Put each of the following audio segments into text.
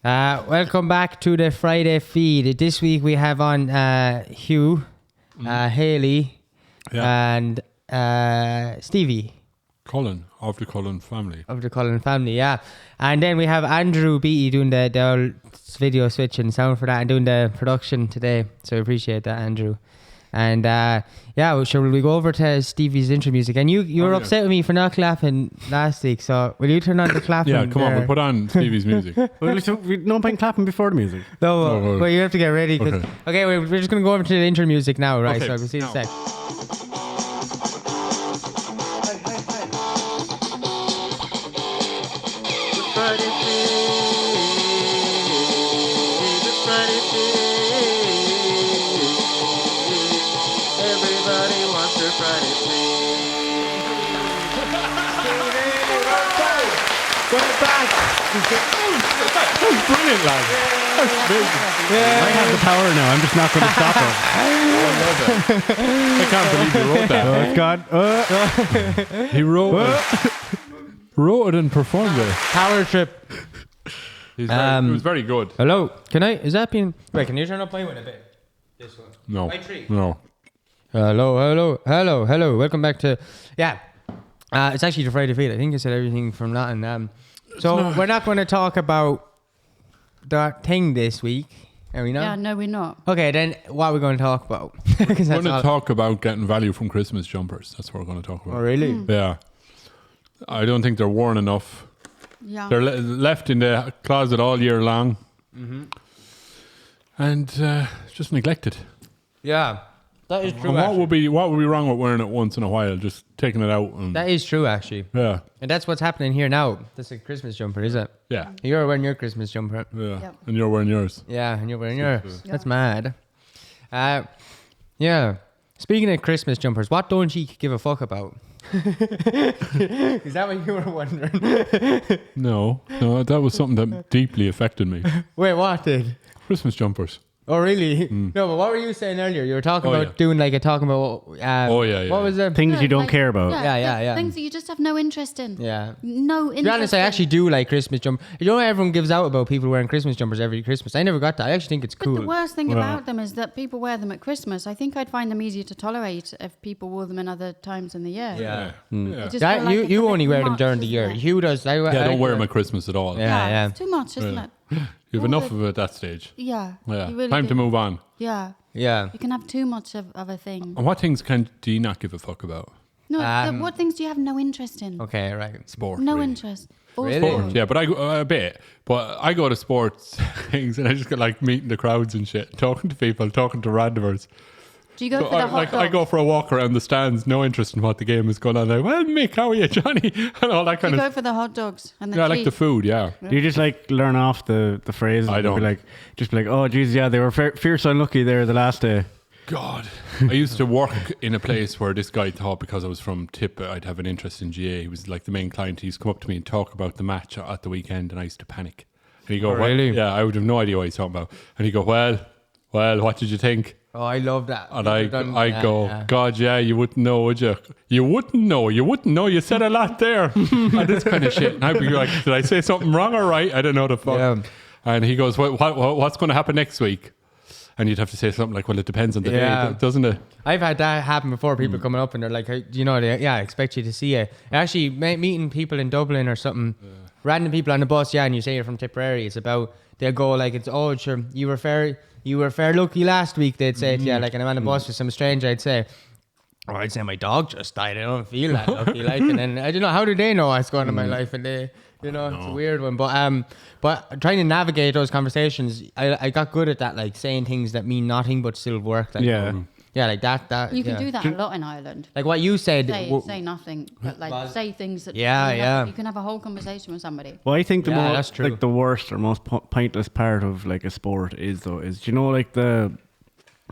Welcome back to the Friday feed. This week we have on Hugh, Haley, and Stevie. Colin, of the Cullen family. Of the Cullen family, yeah. And then we have Andrew Beattie doing the old video switch and sound for that and doing the production today. So I appreciate that, Andrew. And shall we go over to Stevie's intro music? And you were upset with me for not clapping last week, so will you turn on the clapping? Yeah, come on, we'll put on Stevie's music. We no point clapping before the music. No, but you have to get ready. Okay, we're just going to go over to the intro music now, right? Okay, so we'll see you in a sec. We're back. That was brilliant, lad. That's amazing. Yeah. I have the power now. I'm just not going to stop it. I can't believe you wrote that. Oh, God. He wrote it and performed it. Power trip. It was very good. Hello. Is that being... Wait, can you turn up my one a bit? This one. No. My tree. No. Hello. Welcome back to... Yeah. It's actually the Friday feed. I think I said everything from that. And we're not going to talk about that thing this week. Are we not? Yeah, no, we're not. Okay, then what are we going to talk about? We're going to talk about getting value from Christmas jumpers. That's what we're going to talk about. Oh, really? Yeah. I don't think they're worn enough. Yeah. They're left in the closet all year long. Mm-hmm. And just neglected. Yeah. That is true. And what would be wrong with wearing it once in a while? Just taking it out. And, that is true, actually. yeah. And that's what's happening here now. That's a Christmas jumper, is it? Yeah. You're wearing your Christmas jumper. Yeah. Yep. And you're wearing yours. Yeah, and you're wearing yours. Yeah. That's mad. Yeah. Speaking of Christmas jumpers, what don't you give a fuck about? Is that what you were wondering? No, that was something that deeply affected me. Wait, what did? Christmas jumpers. Oh, really? No, but what were you saying earlier? You were talking about yeah. doing talking about... What was it? Things you don't care about. Yeah. Things that you just have no interest in. Yeah. No interest. To be honest, I actually do like Christmas jumpers. You know, everyone gives out about people wearing Christmas jumpers every Christmas. I never got that. I actually think it's cool. But the worst thing about them is that people wear them at Christmas. I think I'd find them easier to tolerate if people wore them in other times in the year. Yeah. I just feel like it's a you bit only wear them much, during the isn't year. it? Hugh does. I Don't wear them at Christmas at all. Yeah. It's too much, isn't it? You have enough of it at that stage. Yeah. Yeah. You really Time do. to move on. Yeah. Yeah. You can have too much of a thing. And what things do you not give a fuck about? No, what things do you have no interest in? Okay, right. Sport. No really. interest. All Really? sport. Yeah, but I go a bit. But I go to sports things and I just get like meeting the crowds and shit, talking to people, talking to randomers. Do you go So for the hot I dog? go for a walk around the stands, no interest in what the game is going on. Like, well, Mick, how are you, Johnny? And all that Do kind you of. go for the hot dogs and the Yeah, I like cheese? the food. Yeah. Do you just like learn off the phrase? I don't. Be like, oh, geez, yeah, they were fierce unlucky there the last day. God, I used to work in a place where this guy thought because I was from Tip, I'd have an interest in GA. He was like the main client. He used to come up to me and talk about the match at the weekend, and I used to panic. And he'd go, Oh, really? Yeah, I would have no idea what he's talking about. And he'd go, well, what did you think? Oh, I love that. And I go, God, yeah, you wouldn't know, would you? You wouldn't know. You said a lot there. And this kind of shit. And I'd be like, did I say something wrong or right? I don't know the fuck. Yeah. And he goes, what's going to happen next week? And you'd have to say something like, well, it depends on the day, doesn't it? I've had that happen before. People coming up and they're like, I expect you to see it. Actually, meeting people in Dublin or something, random people on the bus, and you say you're from Tipperary. It's about, they'll go like, sure, you were fair lucky last week, they'd say. And I'm on the bus with some stranger, I'd say my dog just died. I don't feel that lucky. And then, I don't know, how do they know what's going on in my life? And they, it's a weird one. But trying to navigate those conversations, I got good at that, saying things that mean nothing but still work. Like that. You can do that a lot in Ireland. Like what you said. Say nothing, but say things that. Yeah. You can have a whole conversation with somebody. Well, I think that's true. the worst or most pointless part of like a sport is the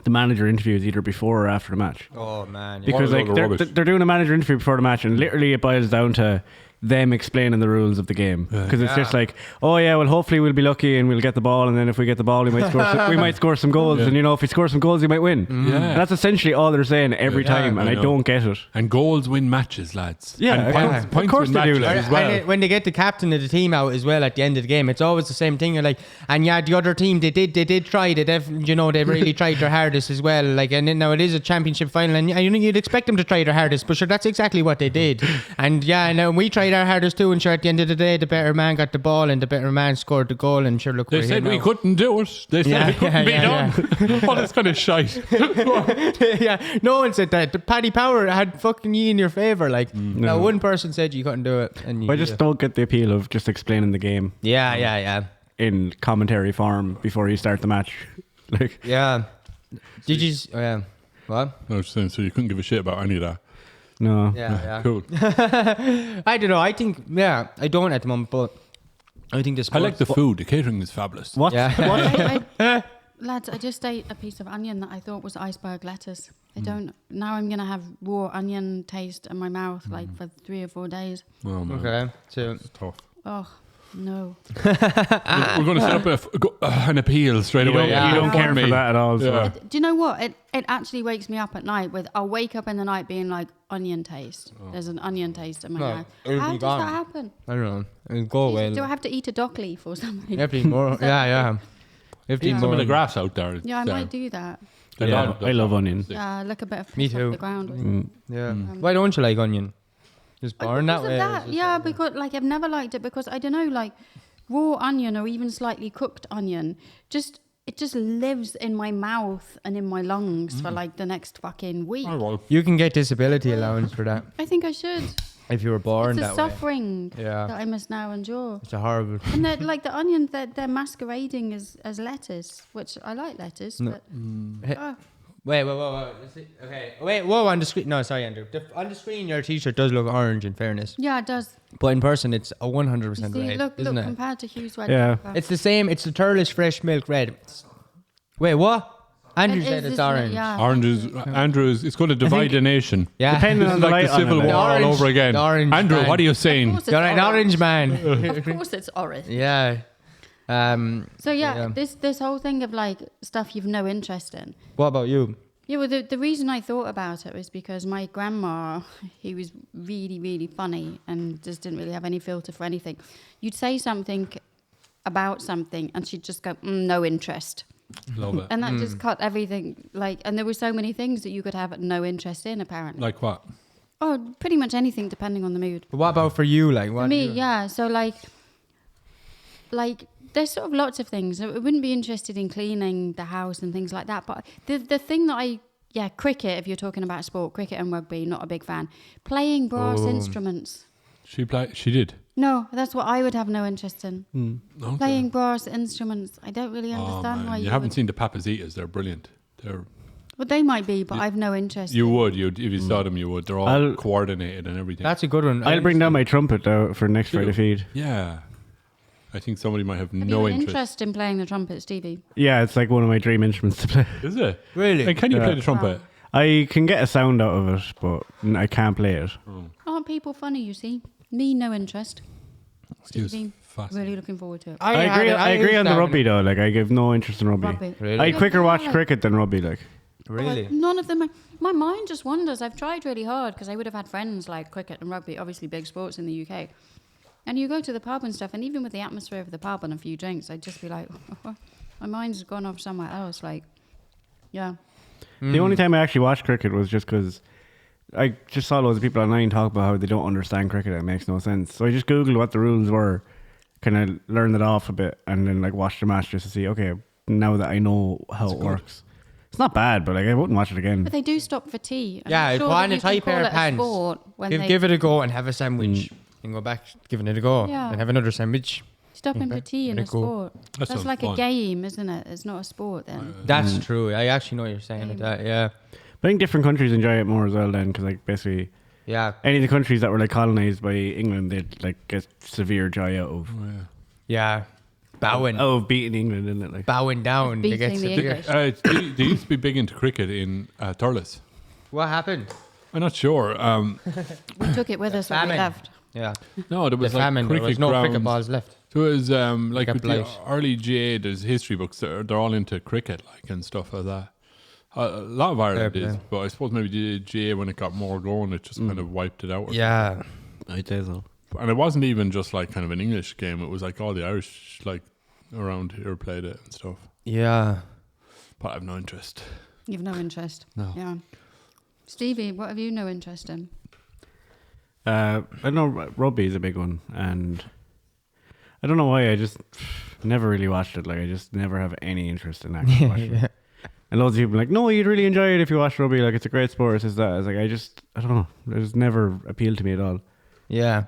manager interviews either before or after the match. Oh man. Because they're doing a manager interview before the match, and literally it boils down to them explaining the rules of the game, because it's just like, oh yeah, well hopefully we'll be lucky and we'll get the ball, and then if we get the ball we might score we might score some goals, and if we score some goals you might win. And that's essentially all they're saying every time, and I don't get it. And goals win matches, lads. And points of course win they do, matches like. as well. And when they get the captain of the team out as well at the end of the game, it's always the same thing. You're like, and yeah, the other team they did try. They really tried their hardest as well. Like, and then now it is a championship final, and you'd expect them to try their hardest, but sure, that's exactly what they did. And now we tried our hardest too, and sure, at the end of the day, the better man got the ball, and the better man scored the goal, and sure, look, They said we couldn't do it. They said it couldn't be done. All this kind of shite. Yeah, no one said that. The Paddy Power had fucking you in your favour. Like, now one person said you couldn't do it, and I just don't get the appeal of just explaining the game. Yeah. In commentary form before you start the match. Like, Yeah. Did you? What? I was saying, so you couldn't give a shit about any of that. no. Yeah. Cool. I don't know. I think, I don't at the moment, but I think this. I like the food. The catering is fabulous. What? Yeah. Lads, I just ate a piece of onion that I thought was iceberg lettuce. Now I'm going to have raw onion taste in my mouth like for 3 or 4 days. Oh, man. Okay. So It's tough. Oh, no. We're going to set up an appeal straight away. You don't care for that at all. So. Yeah. Do you know what? It actually wakes me up at night I'll wake up in the night being like, onion taste. There's an onion taste in my mouth. it'll How be does gone. that happen? I don't know. It'll go away. Do I have to eat a dock leaf or something? You have to eat more. Yeah. You have to Eat eat some of more. the grass out there. Yeah, I might do that. I love onions. Look a bit of Me piss too. off the ground. Yeah. Why don't you like onion? Just born that Because way. of that, yeah, because like I've never liked it because I don't know, like raw onion or even slightly cooked onion, it just lives in my mouth and in my lungs for like the next fucking week. Oh, well. You can get disability allowance for that I think I should. if you were born It's the that way. suffering Yeah. that I must now endure. It's a horrible. And they're, like the onion, they're masquerading as lettuce, which I like lettuce, but Wait. Let's see. Okay. Wait. Whoa. On the screen. No, sorry, Andrew. On the screen, your T-shirt does look orange. In fairness, yeah, it does. but in person, it's a 100% See, red, look, isn't it? compared to Hugh's red. Yeah. pepper. It's the same. It's the Turlish fresh milk red. Wait, what? Andrew It said is, it's isn't it? orange. Yeah. Andrews, it's going to divide the nation. Yeah. Depending This on is the like light the on Civil it. War all Orange- over again. the orange Andrew, man. what are you Of saying? course it's You're an orange man. Of course it's orange. Yeah. So yeah, this whole thing of like stuff you've no interest in. What about you? Yeah, well, the reason I thought about it was because my grandma, he was really, really funny and just didn't really have any filter for anything. You'd say something about something and she'd just go, no interest. Love it. And that just cut everything. Like, and there were so many things that you could have no interest in, apparently. Like what? Oh, pretty much anything depending on the mood. What about for you? Like what? For me, yeah. So like there's sort of lots of things. I wouldn't be interested in cleaning the house and things like that. But the thing that cricket, if you're talking about sport, cricket and rugby, not a big fan. Playing brass instruments. She did. No, that's what I would have no interest in. Okay. Playing brass instruments. I don't really understand why you you haven't would. seen the Papazitas. They're brilliant. They're Well, they might be, but I've no interest. You would. If you saw them, you would. They're all coordinated and everything. That's a good one. I'll bring down my trumpet though for next Friday feed. Yeah. I think somebody might have Have no you an interest. interest in playing the trumpet, Stevie? Yeah, it's like one of my dream instruments to play. Is it? Really? And can you Yeah. play the trumpet? I can get a sound out of it, but I can't play it. Aren't people funny, you see? Me, no interest. He Stevie, fascinating. really looking forward to it. I agree on the rugby though. Like I give no interest in rugby. Rugby. Really? I quicker watch cricket than rugby. Like Really? None of them. My mind just wanders. I've tried really hard because I would have had friends like cricket and rugby, obviously big sports in the UK. And you go to the pub and stuff, and even with the atmosphere of the pub and a few drinks, I'd just be like, my mind's gone off somewhere else. Like, yeah. the only time I actually watched cricket was just because I just saw loads of people online talk about how they don't understand cricket. It makes no sense. So I just googled what the rules were, kind of learned it off a bit, and then like watched the match just to see. Okay, now that I know how it works, it's not bad, but like I wouldn't watch it again. But they do stop for tea. I'm Yeah, not sure put that on a you can tight call pair it of a pants. sport when they Give it a go and have a sandwich. And go back giving it a go. Yeah. And have another sandwich. stopping for tea in Very a cool. sport. That That's sounds like a fun. game, isn't it? It's not a sport then. That's true. I actually know what you're saying with that. Yeah. But I think different countries enjoy it more as well then, because like basically Yeah. any of the countries that were like colonized by England, they'd like get severe joy out of Yeah. Bowing. of beating England, isn't it? Like Bowing down. They get Beating the severe. English. They used to be big into cricket in Thurles. What happened? I'm not sure. We took it with us when we Famine. left. Yeah. No, there was The like famine. There cricket was no cricket grounds. balls left. So it was like Got with the blight. early GA, there's history books. They're all into cricket, like and stuff like that. A lot of Ireland Fair is, play. but I suppose maybe the GA when it got more going, it just kind of wiped it out. Yeah. I'd say so. And it wasn't even just like kind of an English game. It was like all the Irish like around here played it and stuff. Yeah. But I have no interest. You've no interest. No. Yeah. Stevie, what have you no interest in? I know rugby is a big one, and I don't know why. I just never really watched it. Like I just never have any interest in actually watching it. And loads of people are like, no, you'd really enjoy it if you watch rugby. Like it's a great sport. It's that. It's like I don't know. It just never appealed to me at all. Yeah.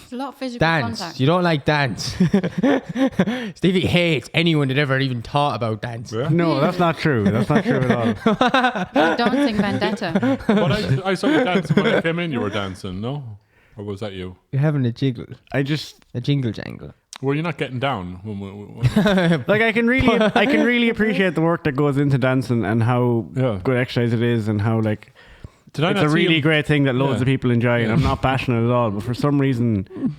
It's a lot of physical Dance. contact. You don't like dance. Stevie hates anyone that ever even thought about dance. Yeah. No, that's not true. That's not true at all. Dancing vendetta. But I saw you dancing when I came in. You were dancing, no? Or was that you? You're having a jiggle. I just A jingle jangle. Were you not getting down? When like I can really appreciate the work that goes into dancing and how Yeah. good exercise it is and how like Did I it's not a see really him? great thing that loads Yeah. of people enjoy. And Yeah. I'm not passionate at all, but for some reason,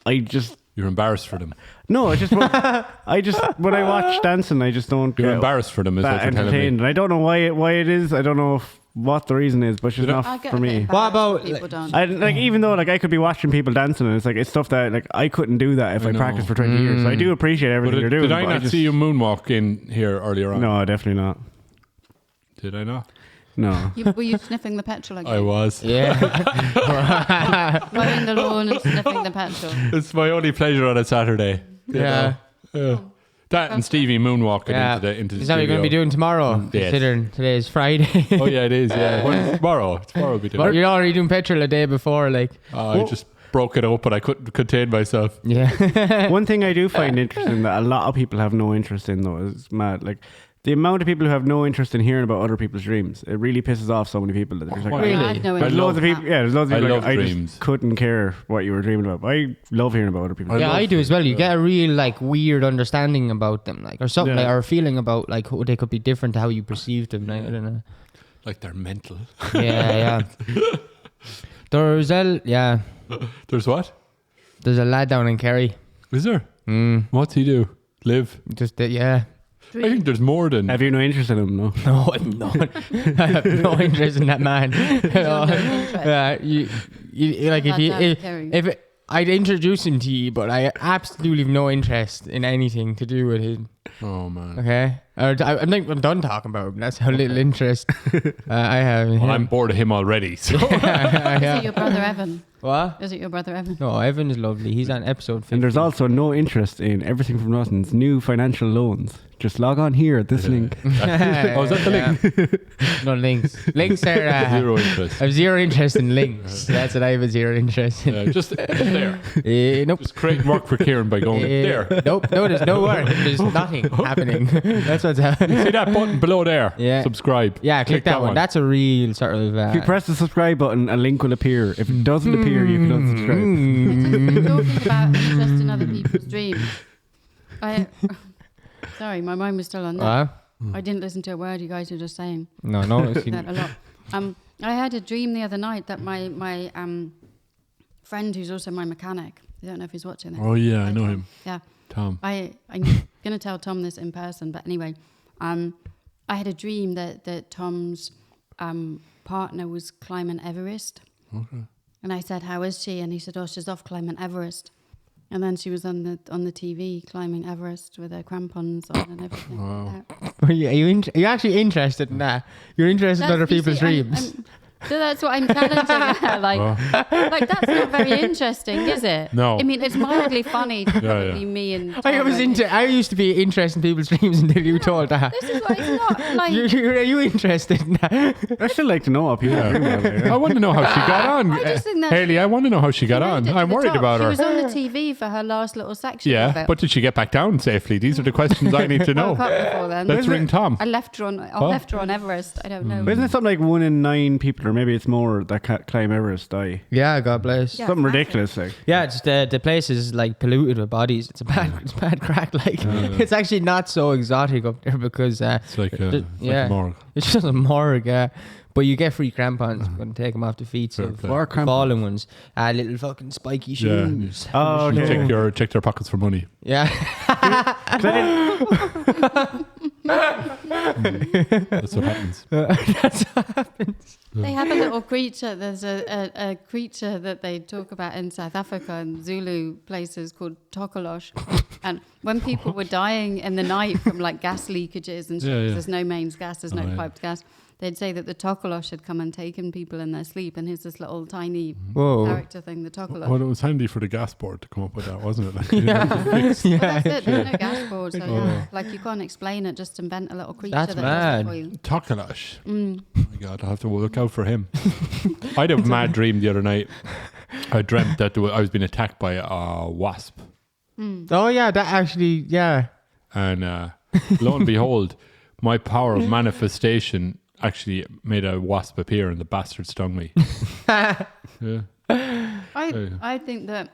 I just You're embarrassed for them. no. When I watch dancing, I just don't You're get embarrassed for them, is what that you're telling entertained. me. And I don't know why it is. I don't know what the reason is, but it's just Did I- not I get for a bit me. embarrassed What about, when people like- don't. I like even though like I could be watching people dancing and it's stuff that like I couldn't do that if I I know. practiced for 20 years. So I do appreciate But everything you're doing. did I but not just, see you moonwalk in here earlier on? No, definitely not. Did I not? No. Were you sniffing the petrol again? I was. Yeah. Mowing the lawn and sniffing the petrol. It's my only pleasure on a Saturday. you Yeah. know. Yeah. That and Stevie moonwalking Yeah. into the Is that what you're going to be studio. doing tomorrow? Yes. Considering today is Friday. Oh yeah, it is. Yeah. Well, tomorrow will be But doing. you're already doing petrol a day before, like. I just broke it up, but I couldn't contain myself. Yeah. One thing I do find interesting that a lot of people have no interest in though is mad. Like the amount of people who have no interest in hearing about other people's dreams. It really pisses off so many people that they're just like, Really? I had no I interest There's loads in of people. that. Yeah, there's loads of I people. love Like, I dreams. just couldn't care what you were dreaming about. I love hearing about other people's. Yeah, love I do as well. You yeah. get a real like weird understanding about them, like or something, Yeah. like, or a feeling about like how they could be different to how you perceive them. Like, I don't know. Like they're mental. Yeah, yeah. There's There's what? a lad down in Kerry. Is there? Mm, What's he do? Live? just yeah. I think there's more than. Have you no interest in them? No. No, I'm not. I have no interest in that man. no interest. You like if Lad you down in Kerry. if it, I'd introduce him to you, but I absolutely have no interest in anything to do with him. Oh man. Okay, I think I'm done talking about him. That's how little interest I have. In Well, I'm him. bored of him already. So. Is Yeah. it your brother Evan? What? Is it your brother Evan? No, Evan is lovely. He's on episode 50. And there's also no interest in Everything from Nothing's new financial loans. Just log on here at this link. Oh, is that the link? No links. Links are Zero interest. I have zero interest in links. That's what I have a zero interest in. Just there. Nope. Just creating work for Kieran by going there. Nope. No, there's no work. There's nothing happening. That's what's happening. See that button below there? Yeah. Subscribe. Yeah, click that one. That's a real sort of. If you press the subscribe button, a link will appear. If it doesn't appear, you can unsubscribe. Talking about interest in other people's dreams. Sorry, my mind was still on that. I didn't listen to a word you guys were just saying. No. That a lot. I had a dream the other night that my friend, who's also my mechanic, I don't know if he's watching this. Oh yeah, I know him. Yeah, Tom. I'm gonna tell Tom this in person, but anyway, I had a dream that Tom's partner was climbing Everest. Okay. And I said, "How is she?" And he said, "Oh, she's off climbing Everest." And then she was on the TV climbing Everest with her crampons on and everything. Wow. Are you actually interested in that? You're interested in other You people's see, dreams. So that's what I'm challenging her. Like that's not very interesting, is it? No. I mean, it's mildly funny to Yeah, probably yeah. me and Tom I used to be interested in people's dreams until you told that. This is what it's not like. Are you interested in that? I still like to know what people are dreaming about. I want to know how she got on. I just think that Haley, I want to know how she got made on. it to I'm the worried top. about She her. was on the TV for her last little section. of Yeah, it. but did she get back down safely? These are the questions I need to I woke know. up before then. Let's ring Tom. I left her on. I Huh? left her on Everest. I don't know. But isn't it something like 1 in 9 people, or maybe it's more, that climb Everest die? Yeah, God bless. Yeah, Something it's ridiculous, like. Yeah, it's the place is like polluted with bodies. It's bad crack. Like it's actually not so exotic up there because It's like a yeah. morgue. it's just a morgue. But you get free crampons when you take them off the feet. So Fair play. Or crampons. fallen ones, little fucking spiky shoes. Oh, You okay. check their pockets for money. Yeah. That's what happens. That's what happens. They have a little creature. There's a creature that they talk about in South Africa and Zulu places called tokolosh. And when people were dying in the night from like gas leakages and shit, 'cause there's no mains gas, there's no piped gas, they'd say that the tokolosh had come and taken people in their sleep. And here's this little tiny character thing, the tokolosh. Well, it was handy for the gas board to come up with that, wasn't it? Like, Well, that's it. There's no gas board, so like you can't explain it. Just invent a little creature That's that mad. does it for you. Tokalash. Oh my God, I'll have to look out for him. I had a mad dream the other night. I dreamt that I was being attacked by a wasp. Oh yeah, that actually, yeah. And lo and behold, my power of manifestation actually made a wasp appear and the bastard stung me. Yeah. I think that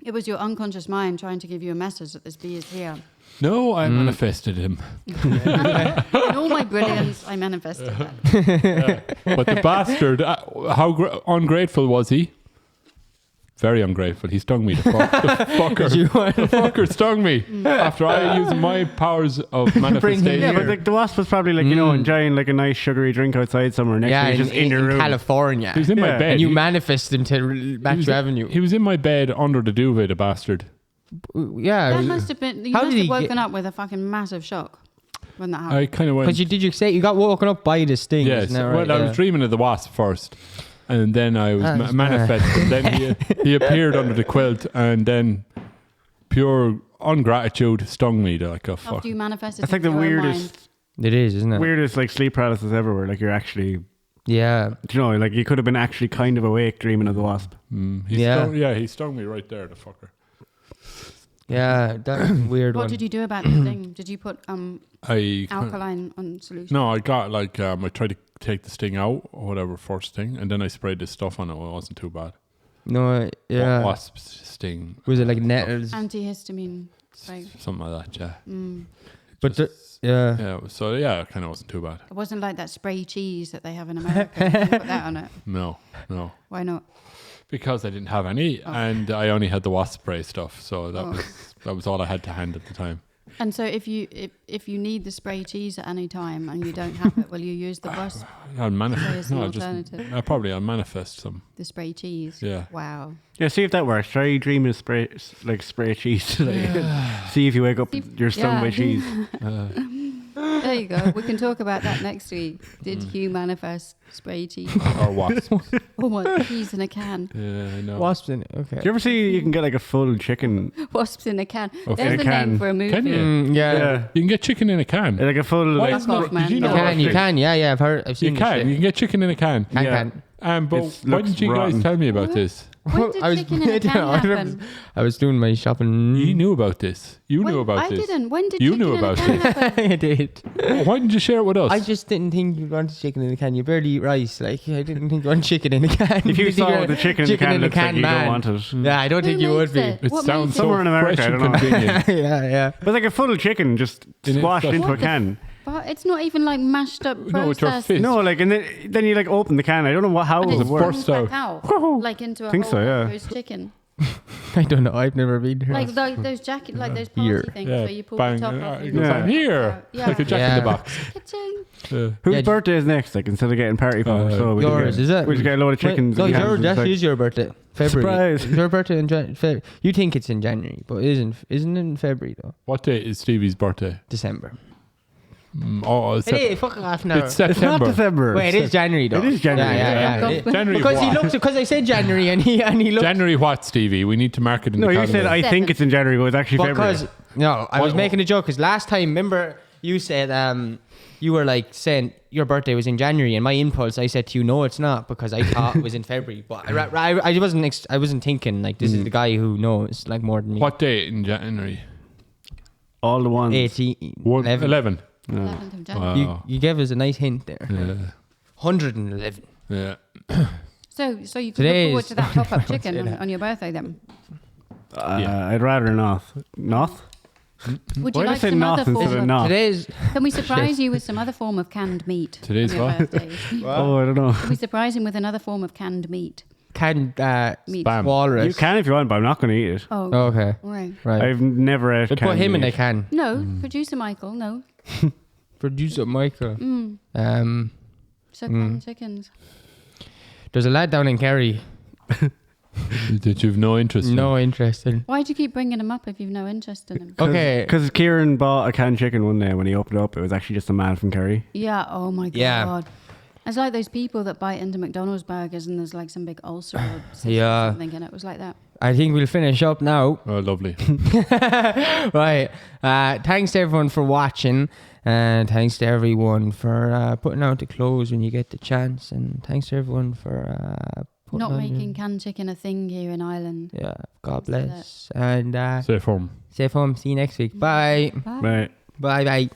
it was your unconscious mind trying to give you a message that this bee is here. No, I manifested him. In all my brilliance, I manifested that. But the bastard, how ungrateful was he? Very ungrateful. He stung me. The fucker. The fucker stung me after I used my powers of manifestation. Yeah, but like the wasp was probably like, you know, enjoying like a nice sugary drink outside somewhere. Next Yeah, to you, just in your room. California. He was in my Yeah. bed. And you He- manifest him to Matthew Avenue. He was in my bed under the duvet, the bastard. Yeah. That must have been. You How must did have he woken get- up with a fucking massive shock when that happened. I kind of went. Because did you say you got woken up by this thing? Yes. Isn't that right? Well, I Yeah. was dreaming of the wasp first, and then I was That's manifested. Then he appeared under the quilt, and then pure ungratitude stung me like a fuck. After you manifested, That's like the into your own weirdest, It is, isn't it? weirdest like sleep paralysis ever. Where like you're actually, Yeah. you know, like you could have been actually kind of awake dreaming of the wasp. He stung me right there, the fucker. Yeah. That's a weird What one. did you do about the thing? Did you put I alkaline on solution? No, I got like I tried to take the sting out or whatever first thing, and then I sprayed this stuff on it. Well, it wasn't too bad. No, yeah. Wasp sting, Was it like nettles? Antihistamine. Right. something like that. Yeah. But yeah. Yeah. So yeah, it kind of wasn't too bad. It wasn't like that spray cheese that they have in America. You can put that on it. No. Why not? Because I didn't have any, and I only had the wasp spray stuff, so that was all I had to hand at the time. And so if you need the spray cheese at any time and you don't have it, will you use the bus? I'll manifest. There's an No, alternative. I'll manifest some. The spray cheese. Yeah. Yeah, Wow. see if that works. Try dreaming of spray cheese. Like, see if you wake up, you're stung by cheese. There you go. We can talk about that next week. Did you manifest spray cheese? Or wasps. Or what? Cheese in a can. Yeah, I know. Wasps in it. Okay. Do you ever see you can get like a full chicken, Wasps in a can. Okay. There's In a the name can. for a movie. Can you? Yeah. You can get chicken in a can. like a full Why like, is not- off, man. did you You know can. You can. Yeah. I've You seen. can. You can get chicken in a can. Can. Yeah. Can. But It why looks didn't you guys rotten. tell me about this? When did chicken in a can happen? I was doing my shopping. You knew about this. You knew about I this. didn't. When did You chicken knew in a about can it. happen? I did. Why didn't you share it with us? I just didn't think you wanted chicken in a can. You barely eat rice. Like I didn't think you wanted chicken in a can. if you Think you're saw a the chicken in the can, you man. don't want it. Yeah, I don't think Who you would makes be. it? It What sounds makes so Somewhere in America, fresh I and don't know. convenient. Yeah. But like a full chicken just In it, squashed stuff. into a What the can. But it's not even like mashed up No, with your processed. fist. No, like and then you like open the can. I don't know how And it it's would work. burst back out. out, like into a Think whole so, yeah. roast chicken. I don't know. I've never been here. Like those jacket, like those party Here. things Yeah, where you pull bang. the top off. You and go, Yeah. I'm here. Yeah. Like a jack in Yeah. the box. Ka-ching. Whose Yeah, birthday is next? Like instead of getting party power, so we yours, get, is it? We just get a load of chickens. No, and your, cans that inside. is your birthday. February. Surprise. Your birthday in February. You think it's in January, but it isn't. Isn't it in February though? What day is Stevie's birthday? December. It's It is. Fuck off now. It's It's not September. December. Wait, it is January though. It is January. Yeah. Yeah. January Because he what? looked. Because I said January and he looked. January what, Stevie? We need to mark it in No, the you calendar. said I think it's in January, but it's actually February. Because no, I was What- making a joke. Because last time, remember you said you were like saying your birthday was in January, and my impulse I said to you, no, it's not, because I thought it was in February. But I wasn't thinking like this is the guy who knows like more than me. What day in January? All the ones. 18, 11. 11. 11th of January. Wow. You gave us a nice hint there. Yeah. 111. Yeah. So you can look Today forward is- to that pop-up chicken say that. on your birthday then. I'd rather not. Not? Would you Why like did I say some other nothing instead form of of... not? Today's Can we surprise you with some other form of canned meat? Today's on your what? birthday? Oh, I don't know. Can we surprise him with another form of canned meat? canned Meat. Spam. walrus. You can if you want, but I'm not going to eat it. Oh, Okay, right. right. I've never ate They put canned him in meat. a can. No, producer Michael, no. Producer Michael. So canned chickens. There's a lad down in Kerry. That you've no interest in. No interest in. Why do you keep bringing him up if you've no interest in him? Okay. Because Kieran bought a canned chicken one day when he opened it up. It was actually just a man from Kerry. Yeah, oh my God. Yeah. It's like those people that bite into McDonald's burgers and there's like some big ulcer or Yeah. something in it. It was like that. I think we'll finish up now. Oh, lovely. Right. Thanks to everyone for watching. And thanks to everyone for putting out the clothes when you get the chance. And thanks to everyone for putting Not on making canned chicken a thing here in Ireland. Yeah. God Say that. bless. And Stay home. stay home. See you next week. Bye. Bye. Right. Bye. Bye.